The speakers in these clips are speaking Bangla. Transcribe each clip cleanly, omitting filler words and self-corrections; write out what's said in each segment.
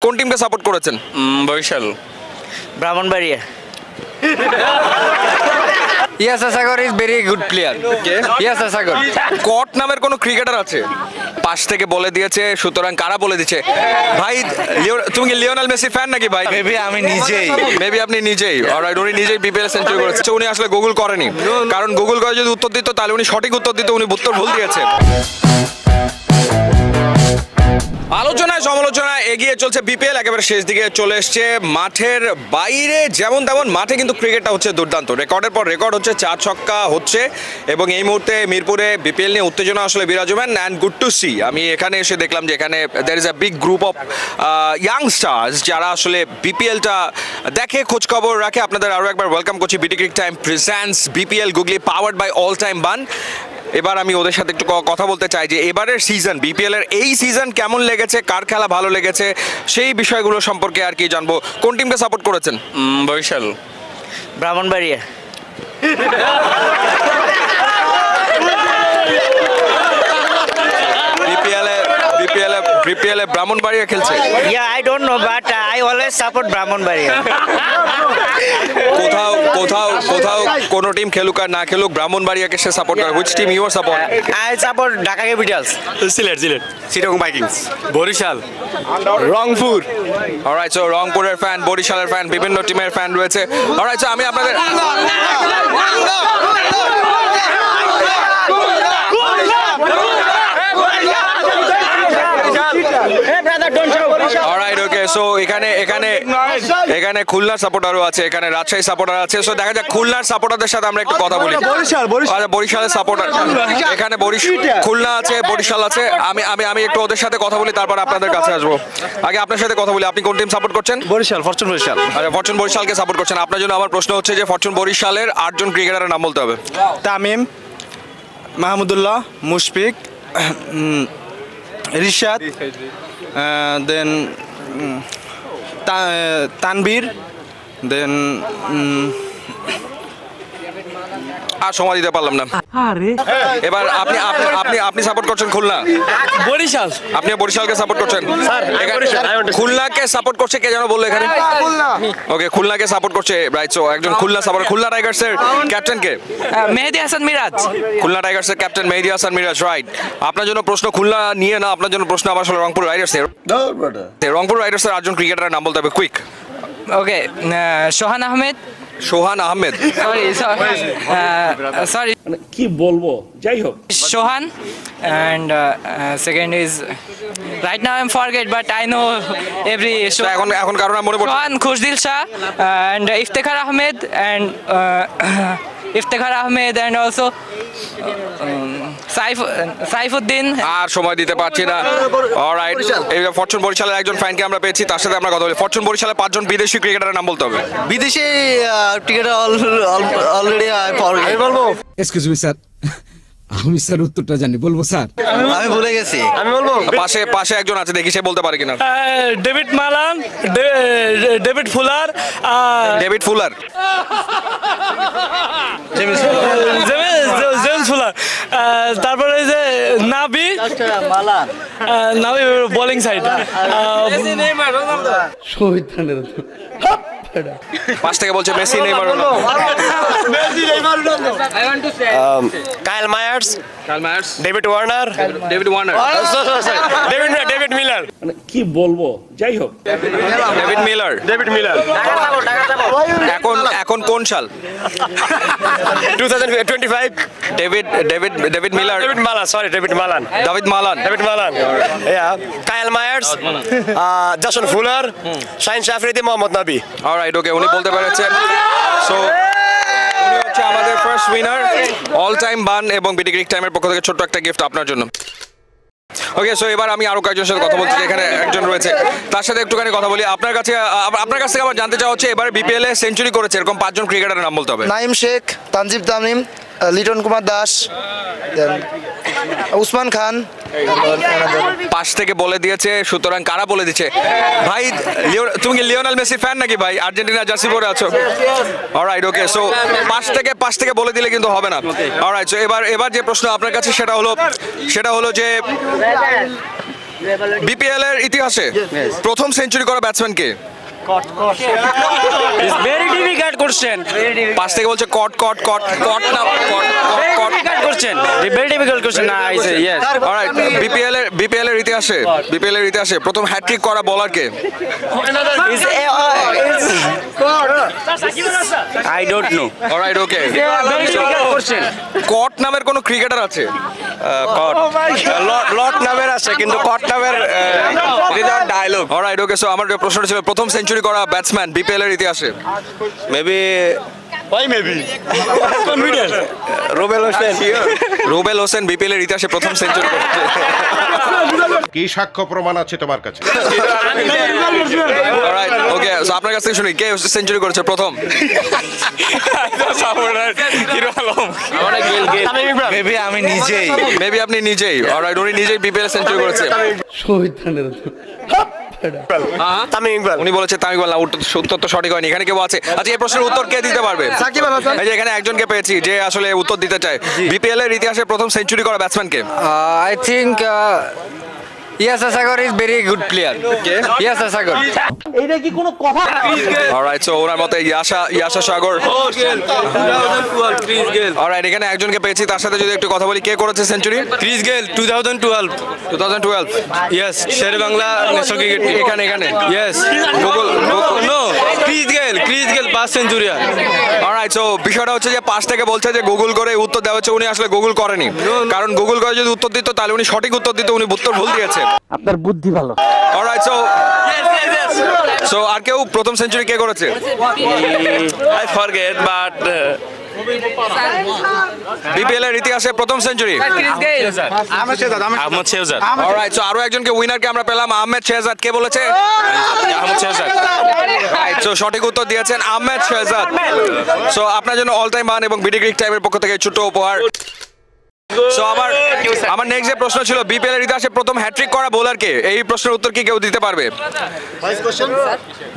কোন টিমকে সাপোর্ট করেছেন? বরিশাল। ব্রাহ্মণবাড়িয়া। ইয়াসা সাগর ইজ ভেরি গুড প্লেয়ার। ইয়াসা সাগর। কট নামের কোনো ক্রিকেটার আছে? পাশ থেকে বলে দিয়েছে, সুতরাং কারা বলে দিচ্ছে? ভাই তুমি কি লিওনেল মেসি ফ্যান নাকি ভাই? মেবি আমি নিজেই। মেবি আপনি নিজেই। অলরাইট, উনি নিজেই বিপিএল সেঞ্চুরি করেছে। উনি আসলে গুগল করেনি, কারণ গুগল করে যদি উত্তর দিত তাহলে উনি সঠিক উত্তর দিত, উনি উত্তর ভুল দিয়েছে। আলোচনায় সমালোচনায় এগিয়ে চলছে বিপিএল, একেবারে শেষ দিকে চলে এসছে। মাঠের বাইরে যেমন তেমন, মাঠে কিন্তু ক্রিকেটটা হচ্ছে দুর্দান্ত। রেকর্ডের পর রেকর্ড হচ্ছে, 4 ছক্কা হচ্ছে, এবং এই মুহূর্তে মিরপুরে বিপিএল নিয়ে উত্তেজনা আসলে বিরাজমান। অ্যান্ড গুড টু সি, আমি এখানে এসে দেখলাম যে এখানে there is a big group of youngsters যারা আসলে বিপিএলটা দেখে, খোঁজখবর রাখে। আপনাদের আরও একবার ওয়েলকাম করছি। BT crick time presents BPL googly, powered by all time bun. এবার আমি ওদের সাথে একটু কথা বলতে চাই যে এবারের সিজন, বিপিএল এর এই সিজন কেমন লেগেছে, কার খেলা ভালো লেগেছে, সেই বিষয়গুলো সম্পর্কে আর কি জানবো। কোন টিমকে সাপোর্ট করেছেন? বরিশাল। ব্রাহ্মণবাড়িয়া। বিপিএল এ ব্রাহ্মণবাড়িয়া খেলছে। Yeah, I don't know, but I always support Brahmanbaria. কোথাও কোন টিম খেলুক আর না খেলুক, ব্রাহ্মণবাড়িয়াকে সে সাপোর্ট করে। Which team you are support? I support Dhaka Capitals. Sylhet. Chittagong Vikings. Barisal. Rangpur. Alright, so রংপুরের ফ্যান, বরিশালের ফ্যান, বিভিন্ন টিমের ফ্যান রয়েছে। অলরাইট, সো আমি আপনাদের অলরাইট, ওকে। সো এখানে খুলনার সাপোর্টারও আছে, এখানে রাজশাহী সাপোর্টার আছে। সো দেখা যাক খুলনার সাপোর্টারদের সাথে আমরা একটু কথা বলি। আচ্ছা, বরিশালের সাপোর্টার এখানে, খুলনা আছে, বরিশাল আছে। আমি একটু ওদের সাথে কথা বলি, তারপর আপনাদের কাছে আসবো। আগে আপনার সাথে কথা বলি, আপনি কোন টিম সাপোর্ট করছেন? বরিশাল, ফরচুন বরিশাল। আচ্ছা, ফরচুন বরিশালকে সাপোর্ট করছেন। আপনার জন্য আমার প্রশ্ন হচ্ছে যে ফরচুন বরিশালের 8 জন ক্রিকেটারের নাম বলতে হবে। তামিম, মাহমুদুল্লাহ, মুশফিক, রিশাদ, দেন তানবীর, দেন আর সময় দিতে পারলাম না। এবার আপনি সাপোর্ট করছেন খুলনা? বরিশাল। আপনি বরিশালকে সাপোর্ট করছেন? খুলনাকে সাপোর্ট করছে কে যেন বললো এখানে? ওকে, খুলনাকে সাপোর্ট করছে, রাইট। সো একজন খুলনা সাপোর্ট। খুলনা টাইগার্সের ক্যাপ্টেন কে? মেহেদী হাসান মিরাজ। খুলনা টাইগার্সের ক্যাপ্টেন মেহেদী হাসান মিরাজ, রাইট। আপনার জন্য প্রশ্ন খুলনা নিয়ে না, আপনার জন্য প্রশ্ন আবার আসলে রংপুর রাইডার্সের। রংপুর রাইডার্সের 8 জন ক্রিকেটারের নাম বলতে হবে, কুইক। ওকে, সোহান আহমেদ। সোহান আহমেদ। সরি, কি বলবো, যাই হোক। সোহান, and second is right now I'm forget, but I know every এখন কারণ মনে পড়ছে। সোহান, Khushdil Shah, and Iftekhar Ahmed, and Iftekhar Ahmed, and also Saifuddin. আর সময় দিতে পারছি না। অলরাইট, এই ফরচুন বরিশালের একজন ফ্যানকে আমরা পেয়েছি, তার সাথে আমরা কথা বলি। ফরচুন বরিশালের 5 জন বিদেশি ক্রিকেটারের নাম বলতে হবে। বিদেশি ক্রিকেটার অলরেডি বলবো। এক্সকিউজ মি স্যার, আমি স্যার উত্তরটা জানি, বলবো স্যার? আমি ভুলে গেছি। আমি বলবো। পাশে একজন আছে, দেখি সে বলতে পারে কিনা। David Malan, David Fuller, David Fuller, James Fuller, তারপরে যে নাবি বোলিং সাইড। পাশ থেকে বলছে Messi, Neymar, Kyle Mayers, David Warner, David Miller. কি বলবো, যাই হোক। David Miller. এখন কোন সাল? 2025। David Miller. David Malan. Kyle Mayers, Jason Fuller, Shaheen Afridi, Mohammad Nabi. Alright, ওকে, উনি বলতে পেরেছেন। সো উনি হচ্ছে আমাদের ফার্স্ট উইনার। অল টাইম বান এবং বিটি ক্রিক টাইমের পক্ষ থেকে ছোট্ট একটা গিফট আপনার জন্য। ওকে, সো এবার আমি আরো কয়েকজনের সাথে কথা বলছি, এখানে একজন রয়েছে, তার সাথে একটুখানি কথা বলি। আপনার কাছ থেকে আমার জানতে চাওয়া হচ্ছে, এবার বিপিএল এ সেঞ্চুরি করেছে এরকম 5 জন ক্রিকেটারের নাম বলতে হবে। নাইম শেখ, তানজিব তামিম, লিটন কুমার দাস, উসমান খান। পাশ থেকে বলে দিয়েছে, সুতরাং কারা বলে দিচ্ছে? ভাই তুমি কি লিওনেল মেসি ফ্যান নাকি ভাই? আর্জেন্টিনা জার্সি পরে আছো। অলরাইট, ওকে। সো পাশ থেকে বলে দিলে কিন্তু হবে না। অলরাইট, সো এবার যে প্রশ্ন আপনার কাছে সেটা হলো যে বিপিএল এর ইতিহাসে প্রথম সেঞ্চুরি করা ব্যাটসম্যান কে? ভেরি ডিফিকাল্ট কোশ্চেন, পাশ থেকে বলছে কট কট কট কট না কট difficult question, very difficult question. না I say yes. Alright, BPL এর ইতিহাসে প্রথম হ্যাটট্রিক করা বোলার কে? I don't know. Alright, okay. Very difficult question. কট নামের কোনো ক্রিকেটার আছে? লট নামের আছে কিন্তু কট নামের ডায়লগ। অলরাইট, ওকে। সো আমার যে প্রশ্নটা ছিল প্রথম সেঞ্চুরি করা ব্যাটসম্যান বিপিএল এর ইতিহাসে। মেবি রুবেল হোসেন বিপিএল এর ইতিহাসে প্রথম সেঞ্চুরি করছে। কি সাক্ষ্য প্রমাণ আছে তোমার কাছে? অলরাইট, ওকে। সো আপনার কাছ থেকে শুনি কে সেঞ্চুরি করেছে প্রথম? মেবি আমি নিজেই। মেবি আপনি নিজেই। অলরাইট, উনি নিজেই বিপিএল সেঞ্চুরি করেছে। তামিম ইকবাল। উনি বলেছে তামিম ইকবাল না, উত্তর তো সঠিক হয়নি। এখানে কেউ আছে? আচ্ছা, এই প্রশ্নের উত্তর কে দিতে পারবে? সাকিব আল হাসান। এই যে এখানে একজনকে পেয়েছি যে আসলে উত্তর দিতে চায়। বিপিএল এর ইতিহাসে প্রথম সেঞ্চুরি করা batsman K? I think Yasser Sagar is very good player. Yasser Sagar. Alright, so ওনার মতে ইয়াশা সাগর। অলরাইট, এখানে একজনকে পেয়েছি, তার সাথে যদি একটু কথা বলি, কে করেছে century? Chris Gayle 2012 yes Sher Bangla National Cricket এখানে yes Google no Chris Gayle 5 century. Alright, so বিষয়টা হচ্ছে যে পাশ থেকে বলছে যে গুগল করে উত্তর দেওয়া হচ্ছে, উনি আসলে গুগল করেনি। কারণ গুগল করে যদি উত্তর দিত তাহলে উনি সঠিক উত্তর দিত, উনি উত্তর ভুল দিয়েছে। আপনার বুদ্ধি ভালো। অলরাইট, সো আর কেউ প্রথম সেঞ্চুরি কে করেছে? আই ফরগেট বাট বিপিএল এর ইতিহাসে প্রথম century. Ahmad Shehzad. Alright, so আরো একজনকে উইনারকে আমরা পেলাম, আহমেদ শেহজাদ। কে বলেছে? আহমদ শেহজাদ। রাইট, সো সঠিক উত্তর দিয়েছেন আহমেদ শেহজাদ। সো আপনার জন্য অল টাইম মান এবং বিডি ক্রিক টাইমের পক্ষ থেকে ছোট উপহার। সো আমার নেক্সট যে প্রশ্ন ছিল বিপিএল এর ইতিহাসে প্রথম হ্যাট্রিক করা বোলার কে? এই প্রশ্নের উত্তর কি কেউ দিতে পারবে?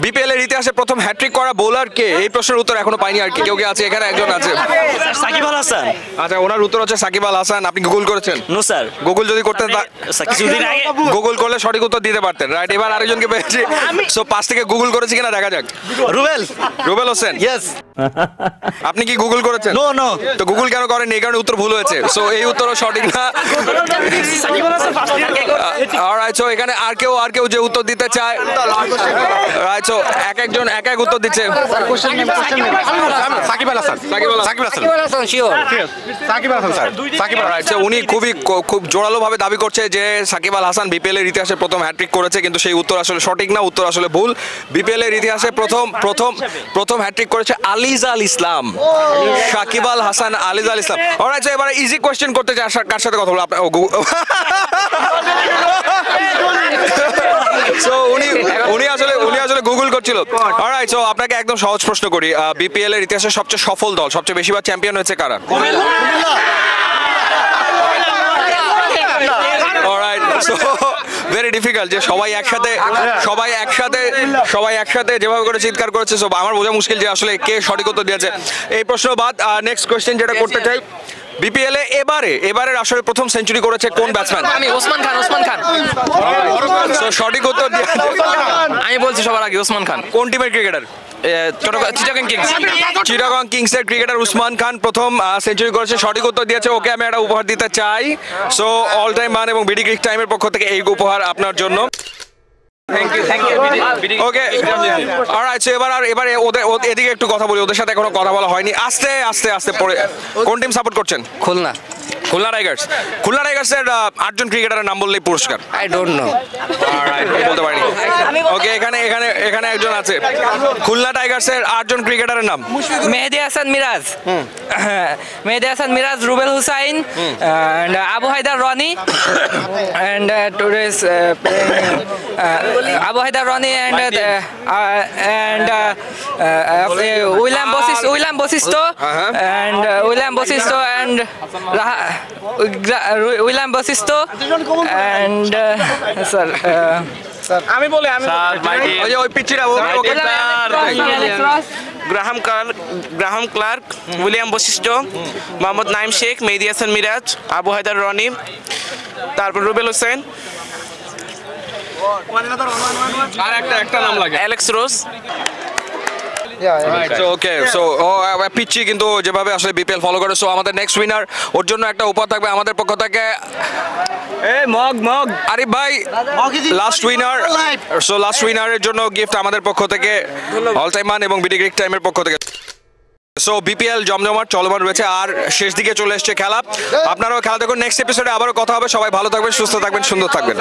বিপিএল এর ইতিহাসে প্রথম হ্যাট্রিক করা বোলার কে? এই প্রশ্নের উত্তর এখনো পাইনি আর কি। কেউ কে আছে? এখানে একজন আছে। সাকিব আল হাসান। আচ্ছা, ওনার উত্তর হচ্ছে সাকিব আল হাসান। আপনি গুগল করেছেন? No sir. গুগল যদি করতেন কিছুদিন আগে গুগল করলে সঠিক উত্তর দিতে পারতেন। রাইট, এবার আরেকজনকে পেয়েছি। সো পাশ থেকে গুগল করেছি কিনা দেখা যাক। রুবেল হোসেন। ইয়েস। আপনি কি গুগল করেছেন? নো। তো গুগল কেন করেন? এই কারণে উত্তর ভুল হয়েছে। সো এই উত্তরও সঠিক না। অলরাইট, সো এখানে আর কেউ যে উত্তর দিতে চায়? রাইট, সো এক এক উত্তর দিচ্ছে। সাকিব আল হাসান। Alright, so উনি খুব জোরালো ভাবে দাবি করছে যে সাকিব আল হাসান বিপিএল এর ইতিহাসে প্রথম হ্যাট্রিক করেছে, কিন্তু সেই উত্তর আসলে সঠিক না, উত্তর আসলে ভুল। বিপিএল এর ইতিহাসে প্রথম হ্যাট্রিক করেছে আলিজাল ইসলাম। সাকিব আল হাসান, আলিজাল ইসলাম। অলরাইট, সো এবারে ইজি কোশ্চেন করতে চাই। কার সাথে কথা বলবো? আপনার সো উনি আসলে গুগল করছিল। অলরাইট, সো আপনাকে একদম সহজ প্রশ্ন করি। বিপিএল এর ইতিহাসে সবচেয়ে সফল দল, সবচেয়ে বেশিবার চ্যাম্পিয়ন হয়েছে কারা? অলরাইট, সো ভেরি ডিফিকাল্ট যে সবাই একসাথে যেভাবে করে চিৎকার করেছে। সো আমার বোঝা মুশকিল যে আসলে কে সঠিক উত্তর দিয়েছে। এই প্রশ্ন বাদ, নেক্সট কোশ্চেন যেটা করতে চাই, বিপিএল এ এবারের আসলে প্রথম সেঞ্চুরি করেছে কোন ব্যাটসম্যান? আমি ওসমান খান। সো সঠিক উত্তর দিয়েছে। আমি বলছি সবার আগে ওসমান খান। কোন টিমের ক্রিকেটার? চিটাগং কিংস এর ক্রিকেটার উসমান খান প্রথম সেঞ্চুরি করেছে। সঠিক উত্তর দিয়েছে। ওকে আমি একটা উপহার দিতে চাই। সো অল টাইম মান এবং বিডি ক্রিক টাইমের পক্ষ থেকে এই উপহার আপনার জন্য। ওকে, অলরাইট, সো এবারে ওদের এদিকে একটু কথা বলি। ওদের সাথে এখনো কথা বলা হয়নি। আস্তে পড়ে কোন টিম সাপোর্ট করছেন? খুলনা টাইগার্স এর 8 জন ক্রিকেটারের নাম বললেই পুরস্কার। I don't no. বলতে পারিনি। ওকে, এখানে একজন আছে। খুলনা টাইগার্স এর 8 জন ক্রিকেটারের নাম। মেহেদি Hasan Miraj, Rubel Hussain, and Abu Haidar Rani, and today's Abu Haidar Rani and William Bosisto and William Bosisto and sir. আমি বলি ওই যে ওই পিচ্চিরা okay. Graham Clarke, William Vashishtha, Mohammad Naim Sheikh, Mehidy Hasan Miraz, Abu Hider Rony, তারপর রুবেল হোসেন, আর একটা নাম লাগে। অ্যালেক্স রোজ। ওকে সো পিচ্চি কিন্তু যেভাবে আসলে বিপিএল ফলো করে, সো আমাদের নেক্সট উইনার, ওর জন্য একটা উপহার থাকবে আমাদের পক্ষ থেকে। মগ আরিফ ভাই লাস্ট উইনার, সো লাস্ট উইনারের জন্য গিফট আমাদের পক্ষ থেকে, অল টাইম মান এবং বিডি ক্রিক টাইমের পক্ষ থেকে। সো বিপিএল জমজমাট চলমান রয়েছে, আর শেষ দিকে চলে এসছে খেলা। আপনারাও খেলা দেখুন। নেক্সট এপিসোডে আবারও কথা হবে। সবাই ভালো থাকবেন, সুস্থ থাকবেন, সুন্দর থাকবেন।